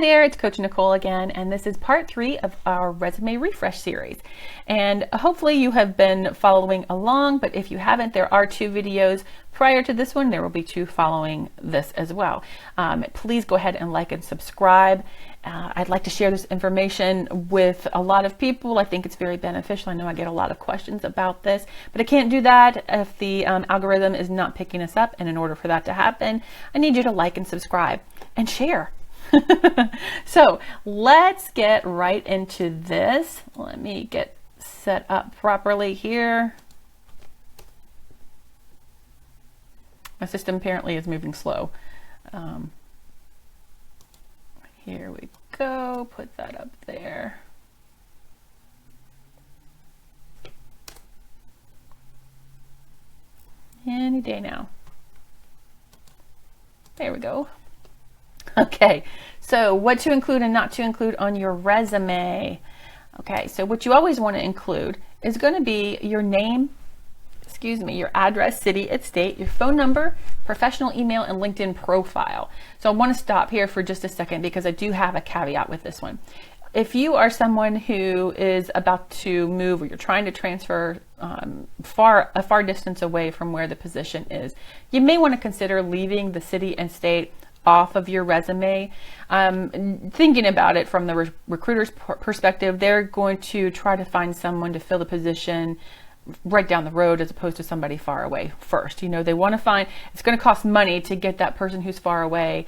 there, it's Coach Nicole again, and this is part 3 of our resume refresh series. And hopefully you have been following along, but if you haven't, there are 2 videos prior to this one. There will be 2 following this as well. Please go ahead and like and subscribe. I'd like to share this information with a lot of people. I think it's very beneficial. I know I get a lot of questions about this, but I can't do that if the algorithm is not picking us up. And in order for that to happen, I need you to like and subscribe and share. So let's get right into this. Let me get set up properly here. My system apparently is moving slow. Here we go, put that up there. Any day now. There we go. Okay, so what to include and not to include on your resume. Okay, so what you always want to include is going to be your name, your address, city and state, your phone number, professional email, and LinkedIn profile. So I want to stop here for just a second because I do have a caveat with this one. If you are someone who is about to move or you're trying to transfer a far distance away from where the position is, you may want to consider leaving the city and state off of your resume. Thinking about it from the recruiter's perspective, they're going to try to find someone to fill the position right down the road as opposed to somebody far away first. You know, they want to find, it's going to cost money to get that person who's far away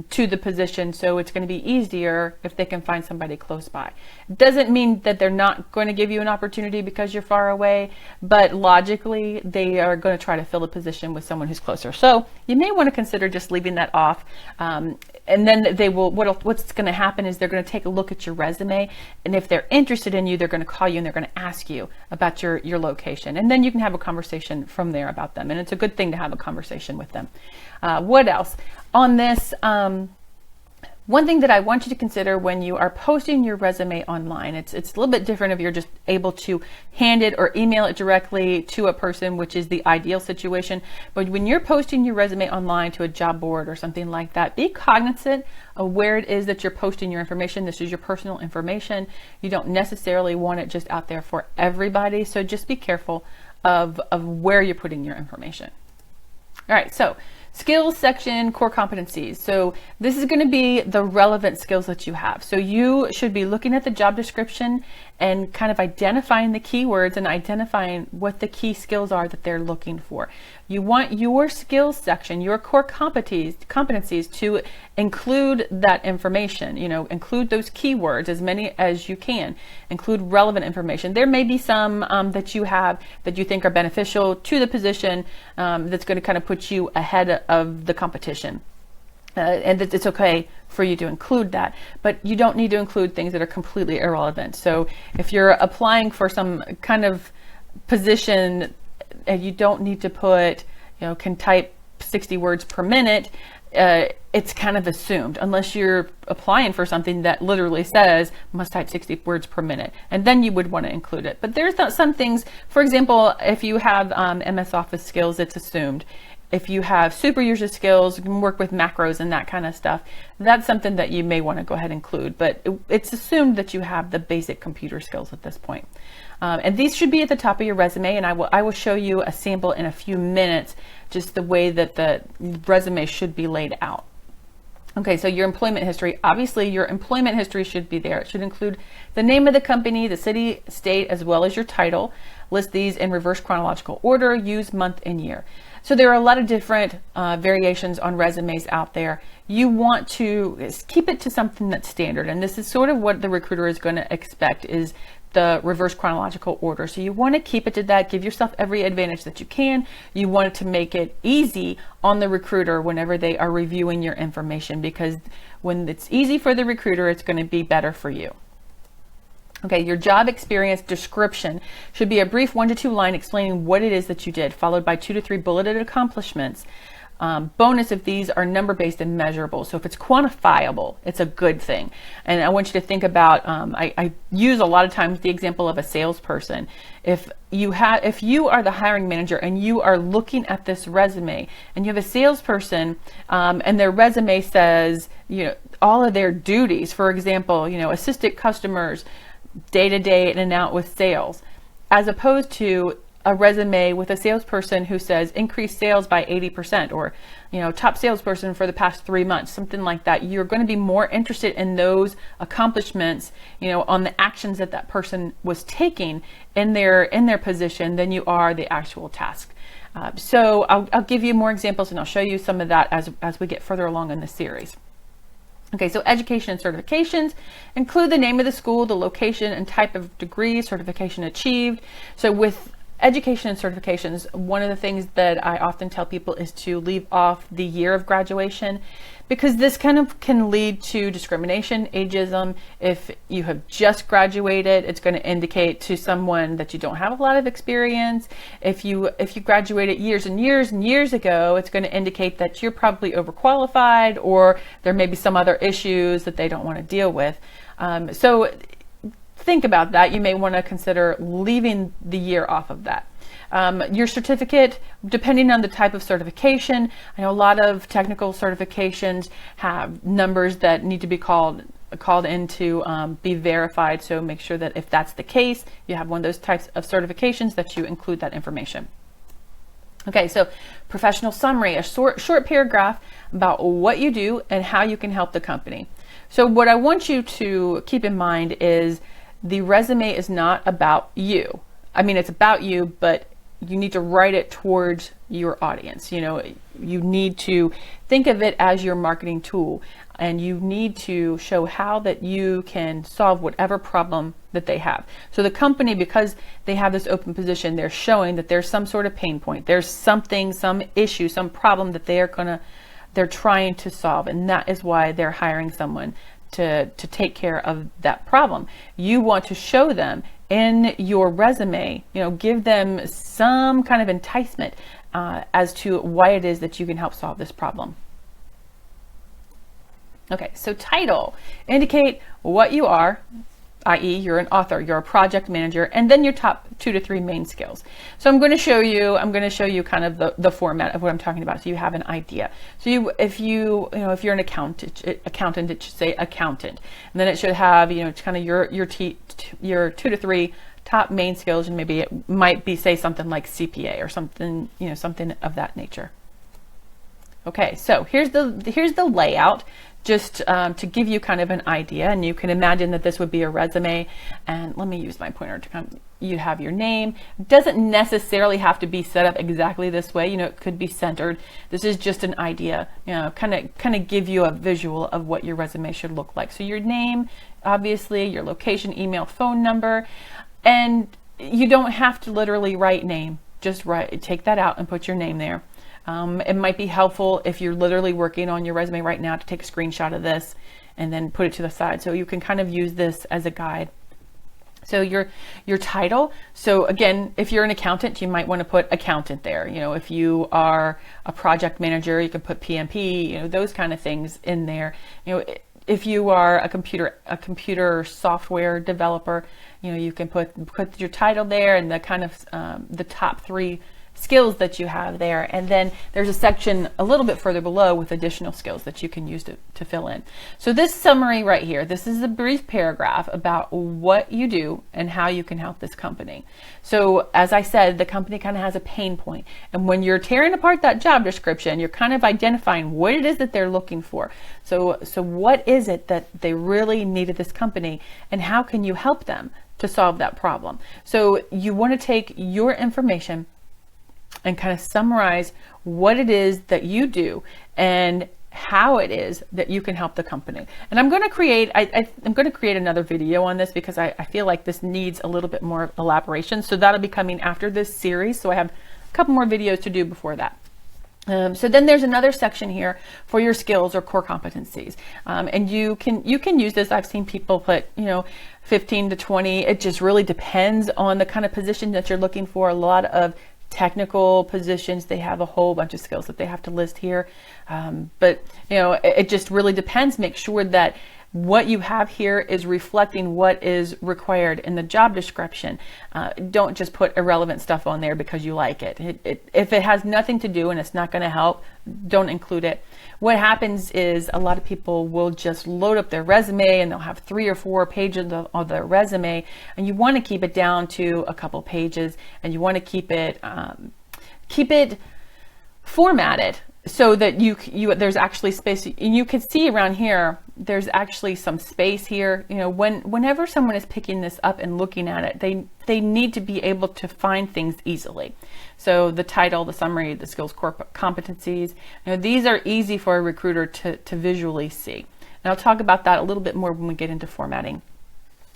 to the position, so it's going to be easier if they can find somebody close by. Doesn't mean that they're not going to give you an opportunity because you're far away, but logically they are going to try to fill a position with someone who's closer. So you may want to consider just leaving that off. And then they will, what's going to happen is they're going to take a look at your resume, and if they're interested in you, they're going to call you and they're going to ask you about your location, and then you can have a conversation from there about them. And it's a good thing to have a conversation with them. What else on this? One thing that I want you to consider when you are posting your resume online, it's a little bit different if you're just able to hand it or email it directly to a person, which is the ideal situation. But when you're posting your resume online to a job board or something like that, be cognizant of where it is that you're posting your information. This is your personal information. You don't necessarily want it just out there for everybody. So just be careful of where you're putting your information. All right, so skills section, core competencies. So this is going to be the relevant skills that you have. So you should be looking at the job description and kind of identifying the keywords and identifying what the key skills are that they're looking for. You want your skills section, your core competencies to include that information, you know, include those keywords, as many as you can, include relevant information. There may be some that you have that you think are beneficial to the position, that's going to kind of put you ahead of the competition. And it's okay for you to include that, but you don't need to include things that are completely irrelevant. So if you're applying for some kind of position and you don't need to put, you know, can type 60 words per minute, it's kind of assumed, unless you're applying for something that literally says must type 60 words per minute, and then you would want to include it. But there's not some things, for example, if you have MS Office skills, it's assumed. If you have super user skills, you can work with macros and that kind of stuff, that's something that you may want to go ahead and include, but it's assumed that you have the basic computer skills at this point. And these should be at the top of your resume, and I will show you a sample in a few minutes, just the way that the resume should be laid out. Okay, so your employment history, obviously your employment history should be there. It should include the name of the company, the city, state, as well as your title. List these in reverse chronological order, use month and year. So there are a lot of different variations on resumes out there. You want to keep it to something that's standard, and this is sort of what the recruiter is going to expect, is the reverse chronological order. So you want to keep it to that, give yourself every advantage that you can. You want to make it easy on the recruiter whenever they are reviewing your information, because when it's easy for the recruiter, it's going to be better for you. Okay, your job experience description should be a brief 1 to 2 line explaining what it is that you did, followed by 2 to 3 bulleted accomplishments. Bonus if these are number-based and measurable. So if it's quantifiable, it's a good thing. And I want you to think about, I use a lot of times the example of a salesperson. If you are the hiring manager and you are looking at this resume and you have a salesperson and their resume says, all of their duties, for example, assisted customers, day-to-day in and out with sales, as opposed to a resume with a salesperson who says increase sales by 80% or top salesperson for the past 3 months, something like that. You're going to be more interested in those accomplishments, on the actions that person was taking in their position than you are the actual task. So I'll give you more examples and I'll show you some of that as we get further along in the series. Okay, so education and certifications include the name of the school, the location and type of degree, certification achieved. So with education and certifications, one of the things that I often tell people is to leave off the year of graduation, because this kind of can lead to discrimination, ageism. If you have just graduated, it's going to indicate to someone that you don't have a lot of experience. If you graduated years and years and years ago, it's going to indicate that you're probably overqualified or there may be some other issues that they don't want to deal with. So think about that. You may want to consider leaving the year off of that. Your certificate, depending on the type of certification, I know a lot of technical certifications have numbers that need to be called in to be verified. So make sure that if that's the case, you have one of those types of certifications that you include that information. Okay, so professional summary, a short paragraph about what you do and how you can help the company. So what I want you to keep in mind is the resume is not about you. I mean, it's about you, but you need to write it towards your audience. You need to think of it as your marketing tool, and you need to show how that you can solve whatever problem that they have. So the company, because they have this open position, they're showing that there's some sort of pain point. There's something, some issue, some problem that they're trying to solve, and that is why they're hiring someone to take care of that problem. You want to show them in your resume, give them some kind of enticement as to why it is that you can help solve this problem. Okay, so title, indicate what you are, i.e. you're an author, you're a project manager, and then your top 2 to 3 main skills. So I'm going to show you kind of the format of what I'm talking about, so you have an idea. So if you're an accountant, it should say accountant, and then it should have kind of your 2 to 3 top main skills, and maybe it might be say something like CPA or something something of that nature. Okay, so here's the layout, just to give you kind of an idea, and you can imagine that this would be a resume. And let me use my pointer to you have your name. It doesn't necessarily have to be set up exactly this way. It could be centered. This is just an idea, kind of give you a visual of what your resume should look like. So your name, obviously, your location, email, phone number, and you don't have to literally write name. Just take that out and put your name there. It might be helpful if you're literally working on your resume right now to take a screenshot of this and then put it to the side, so you can kind of use this as a guide. So your title. So again, if you're an accountant, you might want to put accountant there. If you are a project manager, you can put PMP, those kind of things in there. If you are a computer software developer, you can put your title there and the kind of the top 3 skills that you have there, and then there's a section a little bit further below with additional skills that you can use to fill in. So this summary right here, this is a brief paragraph about what you do and how you can help this company. So as I said, the company kind of has a pain point, and when you're tearing apart that job description, you're kind of identifying what it is that they're looking for. So what is it that they really need at this company, and how can you help them to solve that problem? So you want to take your information and kind of summarize what it is that you do and how it is that you can help the company. And I'm going to create, I'm going to create another video on this because I feel like this needs a little bit more elaboration. So that'll be coming after this series. So I have a couple more videos to do before that. So then there's another section here for your skills or core competencies. And you can use this. I've seen people put, 15 to 20. It just really depends on the kind of position that you're looking for. A lot of technical positions, they have a whole bunch of skills that they have to list here. But it just really depends. Make sure that what you have here is reflecting what is required in the job description. Don't just put irrelevant stuff on there because you like it. If it has nothing to do and it's not going to help, don't include it. What happens is a lot of people will just load up their resume and they'll have 3 or 4 pages of their resume, and you want to keep it down to a couple pages, and you want to keep it formatted so that there's actually space. And you can see around here, there's actually some space here. Whenever someone is picking this up and looking at it, they need to be able to find things easily. So the title, the summary, the skills, core competencies, these are easy for a recruiter to visually see. And I'll talk about that a little bit more when we get into formatting.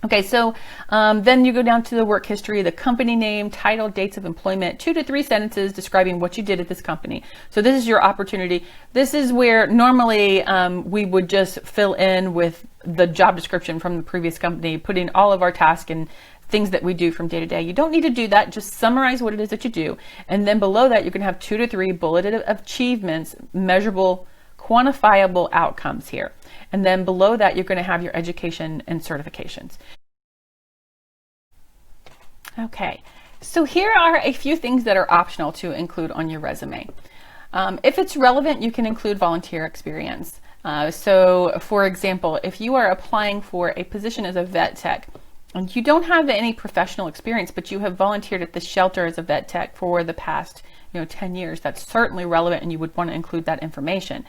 Okay, so then you go down to the work history, the company name, title, dates of employment, 2 to 3 sentences describing what you did at this company. So this is your opportunity. This is where normally we would just fill in with the job description from the previous company, putting all of our tasks and things that we do from day to day. You don't need to do that. Just summarize what it is that you do. And then below that, you can have 2 to 3 bulleted achievements, measurable, quantifiable outcomes here. And then below that, you're going to have your education and certifications. Okay, so here are a few things that are optional to include on your resume. If it's relevant, you can include volunteer experience. So for example, if you are applying for a position as a vet tech, and you don't have any professional experience, but you have volunteered at the shelter as a vet tech for the past 10 years, that's certainly relevant, and you would want to include that information.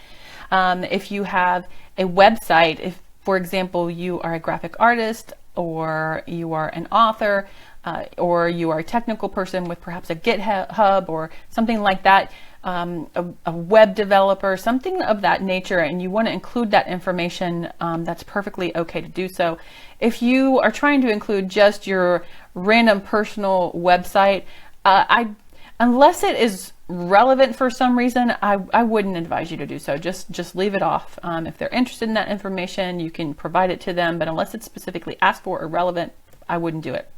If you have a website, if, for example, you are a graphic artist, or you are an author, or you are a technical person with perhaps a GitHub or something like that, a web developer, something of that nature, and you want to include that information, that's perfectly okay to do so. If you are trying to include just your random personal website, unless it is relevant for some reason, I wouldn't advise you to do so. Just leave it off. If they're interested in that information, you can provide it to them, but unless it's specifically asked for or relevant, I wouldn't do it.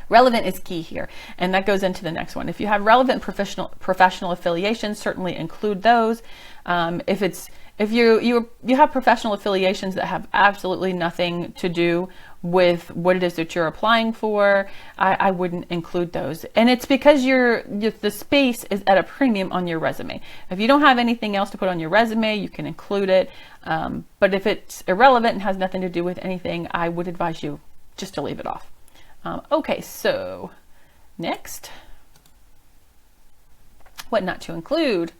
Relevant is key here, and that goes into the next one. If you have relevant professional affiliations, certainly include those. If you have professional affiliations that have absolutely nothing to do with what it is that you're applying for, I wouldn't include those. And it's because the space is at a premium on your resume. If you don't have anything else to put on your resume, you can include it. But if it's irrelevant and has nothing to do with anything, I would advise you just to leave it off. Okay, so next, what not to include.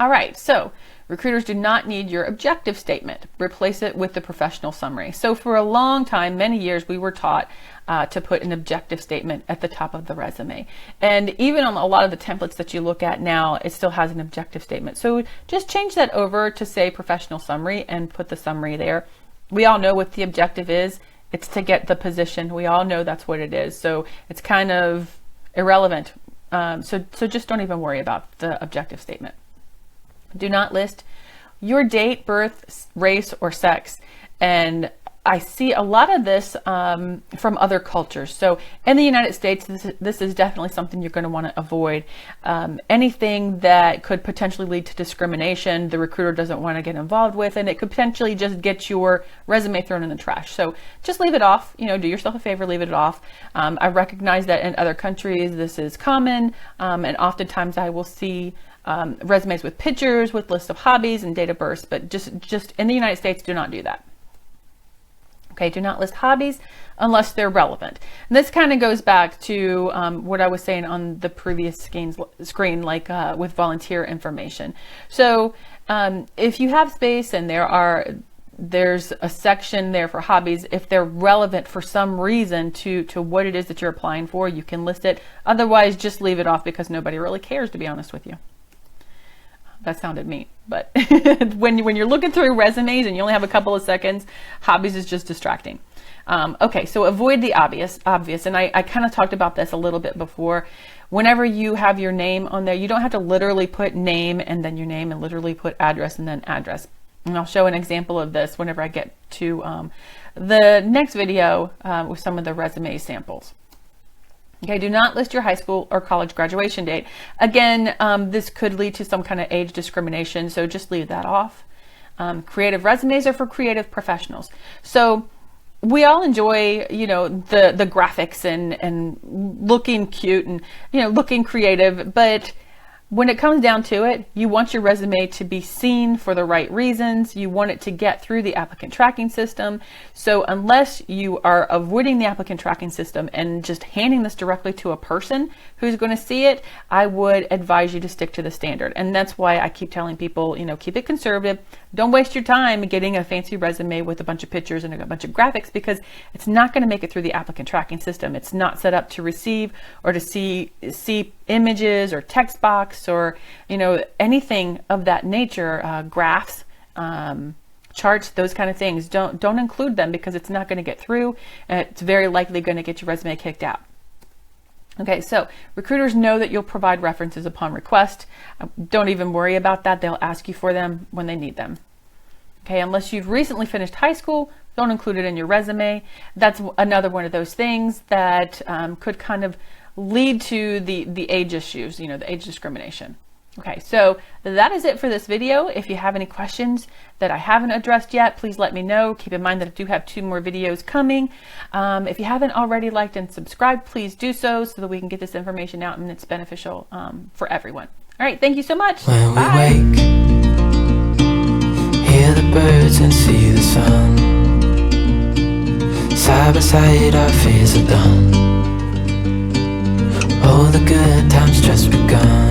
All right, so recruiters do not need your objective statement. Replace it with the professional summary. So for a long time, many years, we were taught to put an objective statement at the top of the resume. And even on a lot of the templates that you look at now, it still has an objective statement. So just change that over to say professional summary and put the summary there. We all know what the objective is. It's to get the position. We all know that's what it is. So it's kind of irrelevant. So just don't even worry about the objective statement. Do not list your date, birth, race, or sex. And I see a lot of this from other cultures. So in the United States, this is definitely something you're going to want to avoid. Anything that could potentially lead to discrimination, the recruiter doesn't want to get involved with, and it could potentially just get your resume thrown in the trash. So just leave it off. Do yourself a favor, leave it off. I recognize that in other countries this is common, and oftentimes I will see resumes with pictures, with lists of hobbies and date of birth, but just in the United States, do not do that. Okay, do not list hobbies unless they're relevant. And this kind of goes back to what I was saying on the previous screen, like with volunteer information. So if you have space and there's a section there for hobbies, if they're relevant for some reason to what it is that you're applying for, you can list it. Otherwise, just leave it off because nobody really cares, to be honest with you. That sounded mean, but when you're looking through resumes and you only have a couple of seconds, hobbies is just distracting. Okay, so avoid the obvious, and I kind of talked about this a little bit before. Whenever you have your name on there, you don't have to literally put name and then your name and literally put address and then address. And I'll show an example of this whenever I get to the next video with some of the resume samples. Okay, do not list your high school or college graduation date. Again, this could lead to some kind of age discrimination, so just leave that off. Creative resumes are for creative professionals. So we all enjoy, the graphics and looking cute and, looking creative, but when it comes down to it, you want your resume to be seen for the right reasons. You want it to get through the applicant tracking system. So unless you are avoiding the applicant tracking system and just handing this directly to a person who's going to see it, I would advise you to stick to the standard. And that's why I keep telling people, keep it conservative. Don't waste your time getting a fancy resume with a bunch of pictures and a bunch of graphics, because it's not going to make it through the applicant tracking system. It's not set up to receive or to see images or text box or anything of that nature, graphs, charts, those kind of things. Don't include them, because it's not going to get through. It's very likely going to get your resume kicked out. Okay, so recruiters know that you'll provide references upon request. Don't even worry about that. They'll ask you for them when they need them. Okay, unless you've recently finished high school, don't include it in your resume. That's another one of those things that could kind of lead to the age issues, the age discrimination. Okay, so that is it for this video. If you have any questions that I haven't addressed yet, please let me know. Keep in mind that I do have 2 more videos coming. If you haven't already liked and subscribed, please do so that we can get this information out and it's beneficial for everyone. All right, thank you so much. When Bye. we wake, hear the birds and see the sun. Side by side our fears are done. All the good times just begun.